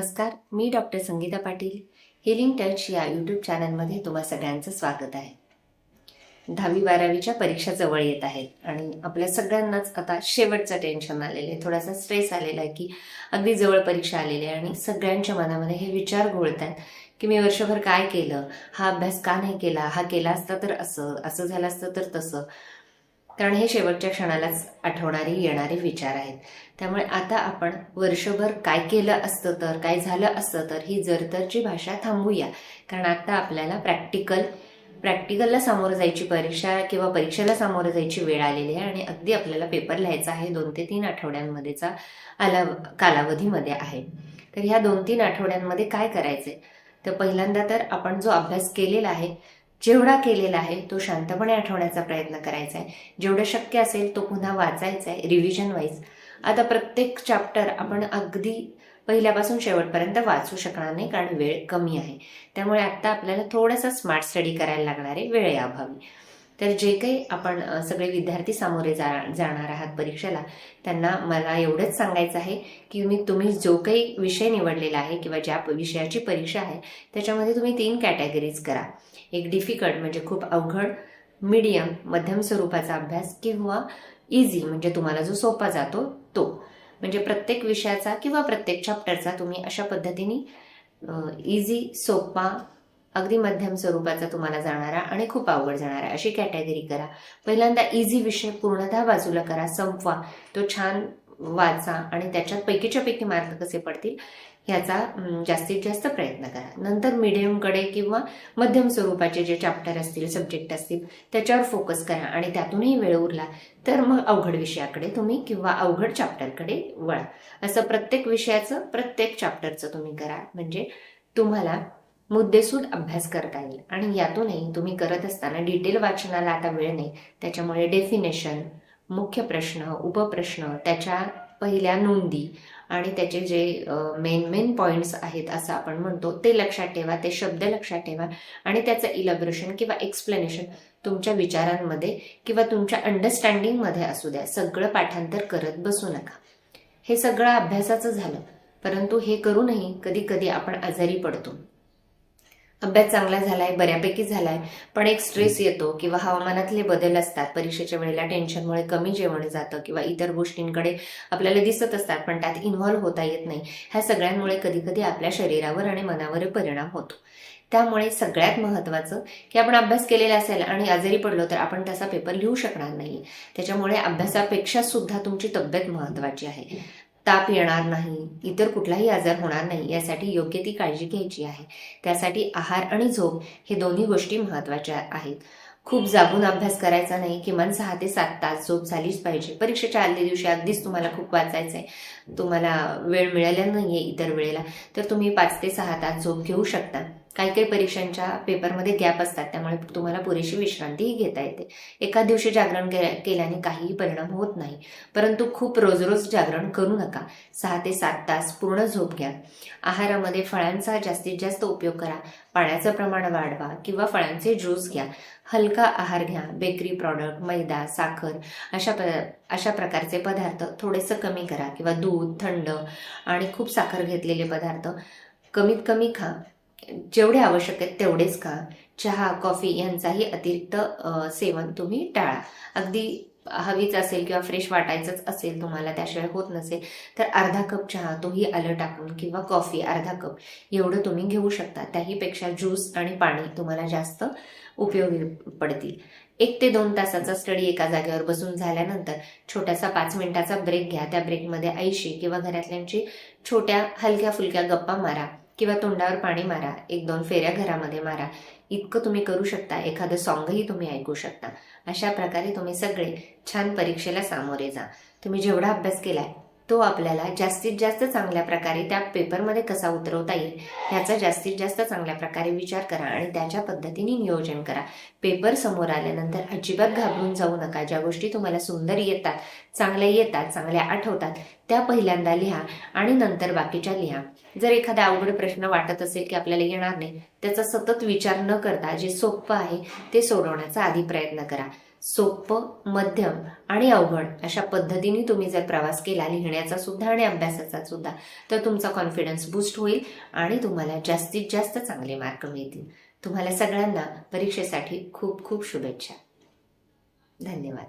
नमस्कार, मी doctor Sangeeta Patil. Healing touch या यूट्यूब चॅनलमध्ये तुम्हा सगळ्यांचं स्वागत आहे. 10वी-12वीच्या परीक्षा जवळ येत आहेत आणि आपल्या सगळ्यांनाच आता शेवटचं टेन्शन आलेलं आहे, थोडासा स्ट्रेस आलेला आहे की अगदी जवळ परीक्षा आलेली आहे आणि सगळ्यांच्या मनामध्ये हे विचार घोळतात की मी वर्षभर काय केलं, हा अभ्यास का नाही केला, हा केला असता तर असं झालं असतं तर तसं. कारण हे शेवटच्या क्षणालाच आठवणारे येणारे विचार आहेत. त्यामुळे आता आपण वर्षभर काय केलं असतं तर, काय झालं असतं तर ही जरतरची भाषा थांबूया. कारण आता आपल्याला प्रॅक्टिकलला सामोरं जायची परीक्षा किंवा परीक्षेला सामोरं जायची वेळ आलेली आहे आणि अगदी आपल्याला पेपर लिहायचा आहे 2 ते 3 आठवड्यांमध्येचा कालावधीमध्ये आहे. तर ह्या 2-3 आठवड्यांमध्ये काय करायचे, तर पहिल्यांदा तर आपण जो अभ्यास केलेला आहे, जेवढा केलेला आहे तो शांतपणे आठवण्याचा प्रयत्न करायचा आहे. जेवढं शक्य असेल तो पुन्हा वाचायचा आहे रिव्हिजन वाईज. आता प्रत्येक चॅप्टर आपण अगदी पहिल्यापासून शेवटपर्यंत वाचू शकणार नाही कारण वेळ कमी आहे. त्यामुळे आता आपल्याला थोडासा स्मार्ट स्टडी करायला लागणार आहे वेळेअभावी. तर जे काही आपण सगळे विद्यार्थी सामोरे जाणार आहात परीक्षेला, त्यांना मला एवढंच सांगायचं आहे की तुम्ही जो काही विषय निवडलेला आहे किंवा ज्या विषयाची परीक्षा आहे त्याच्यामध्ये तुम्ही 3 कॅटेगरीज करा. एक डिफिकल्ट म्हणजे खूप अवघड, मीडियम मध्यम स्वरूपाचा अभ्यास किंवा इझी म्हणजे तुम्हाला जो सोपा जातो तो. म्हणजे प्रत्येक विषयाचा किंवा प्रत्येक चॅप्टरचा तुम्ही अशा पद्धतीने इझी, सोपा, अगदी मध्यम स्वरूपाचा तुम्हाला जाणारा आणि खूप अवघड जाणारा अशी कॅटेगरी करा. पहिल्यांदा इझी विषय पूर्णतः बाजूला करा, संपवा, तो छान वाचा आणि त्याच्यात पैकीच्या पैकी मार्क कसे पडतील ह्याचा जास्तीत जास्त प्रयत्न करा. नंतर मिडियमकडे किंवा मध्यम स्वरूपाचे जे चॅप्टर असतील, सब्जेक्ट असतील त्याच्यावर फोकस करा आणि त्यातूनही वेळ उरला तर मग अवघड विषयाकडे तुम्ही किंवा अवघड चॅप्टरकडे वळा. असं प्रत्येक विषयाचं, प्रत्येक चॅप्टरचं तुम्ही करा. म्हणजे तुम्हाला मुद्देसूद अभ्यास करता येईल आणि यातूनही तुम्ही करत असताना डिटेल वाचनाला आता वेळ नाही. त्याच्यामुळे डेफिनेशन, मुख्य प्रश्न, उपप्रश्न, त्याच्या पहिल्या नोंदी आणि त्याचे जे मेन पॉईंट्स आहेत असं आपण म्हणतो ते लक्षात ठेवा, ते शब्द लक्षात ठेवा आणि त्याचं इलॅबोरेशन किंवा एक्सप्लेनेशन तुमच्या विचारांमध्ये किंवा तुमच्या अंडरस्टँडिंगमध्ये असू द्या. सगळं पाठांतर करत बसू नका. हे सगळं अभ्यासाचं झालं, परंतु हे करूनही कधी कधी आपण आजारी पडतो. अभ्यास चांगला झालाय, बऱ्यापैकी झालाय, पण एक स्ट्रेस येतो किंवा हवामानातले बदल असतात, परीक्षेच्या वेळेला टेन्शनमुळे कमी जेवण जातं किंवा इतर गोष्टींकडे आपल्याला दिसत असतात पण त्यात इन्व्हॉल्व्ह होता येत नाही. ह्या सगळ्यांमुळे कधी कधी आपल्या शरीरावर आणि मनावर परिणाम होतो. त्यामुळे सगळ्यात महत्त्वाचं की आपण अभ्यास केलेला असेल आणि आजारी पडलो तर आपण तसा पेपर लिहू शकणार नाही. त्याच्यामुळे अभ्यासापेक्षा सुद्धा तुमची तब्येत महत्त्वाची आहे. ताप येणार नाही, इतर कुठलाही आजार होणार नाही यासाठी योग्य ती काळजी घ्यायची आहे. त्यासाठी आहार आणि झोप हे दोन्ही गोष्टी महत्त्वाच्या आहेत. खूप जागून अभ्यास करायचा नाही, किमान 6 ते 7 तास झोप झालीच पाहिजे. परीक्षेच्या आदल्या दिवशी अगदीच तुम्हाला खूप वाचायचं आहे, तुम्हाला वेळ मिळाला नाहीये इतर वेळेला, तर तुम्ही 5 ते 6 तास झोप घेऊ शकता. काही परीक्षांच्या पेपरमध्ये गॅप असतात, त्यामुळे तुम्हाला पुरेशी विश्रांतीही घेता येते. एका दिवशी जागरण केल्याने काहीही परिणाम होत नाही, परंतु खूप रोज जागरण करू नका. 6 ते 7 तास पूर्ण झोप घ्या. आहारामध्ये फळांचा जास्तीत जास्त उपयोग करा, पाण्याचं प्रमाण वाढवा किंवा फळांचे ज्यूस घ्या. हलका आहार घ्या. बेकरी प्रॉडक्ट, मैदा, साखर अशा प्रकारचे पदार्थ थोडेसे कमी करा किंवा दूध, थंड आणि खूप साखर घेतलेले पदार्थ कमीत कमी खा. जेवढे आवश्यक आहेत तेवढेच खा. चहा, कॉफी यांचाही अतिरिक्त सेवन तुम्ही टाळा. अगदी हवीच असेल किंवा फ्रेश वाटायचंच असेल तुम्हाला, त्याशिवाय होत नसेल तर अर्धा कप चहा तोही आलं टाकून किंवा कॉफी अर्धा कप एवढं तुम्ही घेऊ शकता. त्याहीपेक्षा ज्यूस आणि पाणी तुम्हाला जास्त उपयोगी पडतील. 1 ते 2 तासाचा स्टडी एका जागेवर बसून झाल्यानंतर छोटासा 5 मिनिटाचा ब्रेक घ्या. त्या ब्रेकमध्ये आईशी किंवा घरातल्यांची छोट्या हलक्या फुलक्या गप्पा मारा किंवा तोंडावर पाणी मारा. 1-2 फेऱ्या घरामध्ये मारा. इतकं तुम्ही करू शकता. एखादं सॉंगही तुम्ही ऐकू शकता. अशा प्रकारे तुम्ही सगळे छान परीक्षेला सामोरे जा. तुम्ही जेवढा अभ्यास केलाय तो आपल्याला जास्तीत जास्त चांगल्या प्रकारे त्या पेपरमध्ये कसा उतरवता येईल ह्याचा जास्तीत जास्त चांगल्या प्रकारे विचार करा आणि त्याच्या पद्धतीने नियोजन करा. पेपर समोर आल्यानंतर अजिबात घाबरून जाऊ नका. ज्या गोष्टी तुम्हाला सुंदर येतात, चांगल्या आठवतात त्या पहिल्यांदा लिहा आणि नंतर बाकीच्या लिहा. जर एखादा अवघड प्रश्न वाटत असेल की आपल्याला येणार नाही, त्याचा सतत विचार न करता जे सोपं आहे ते सोडवण्याचा आधी प्रयत्न करा. सोपं, मध्यम आणि अवघड अशा पद्धतीने तुम्ही जर प्रवास केला लिहिण्याचा सुद्धा आणि अभ्यासाचा सुद्धा, तर तुमचा कॉन्फिडन्स बूस्ट होईल आणि तुम्हाला जास्तीत जास्त चांगले मार्क मिळतील. तुम्हाला सगळ्यांना परीक्षेसाठी खूप खूप शुभेच्छा. धन्यवाद.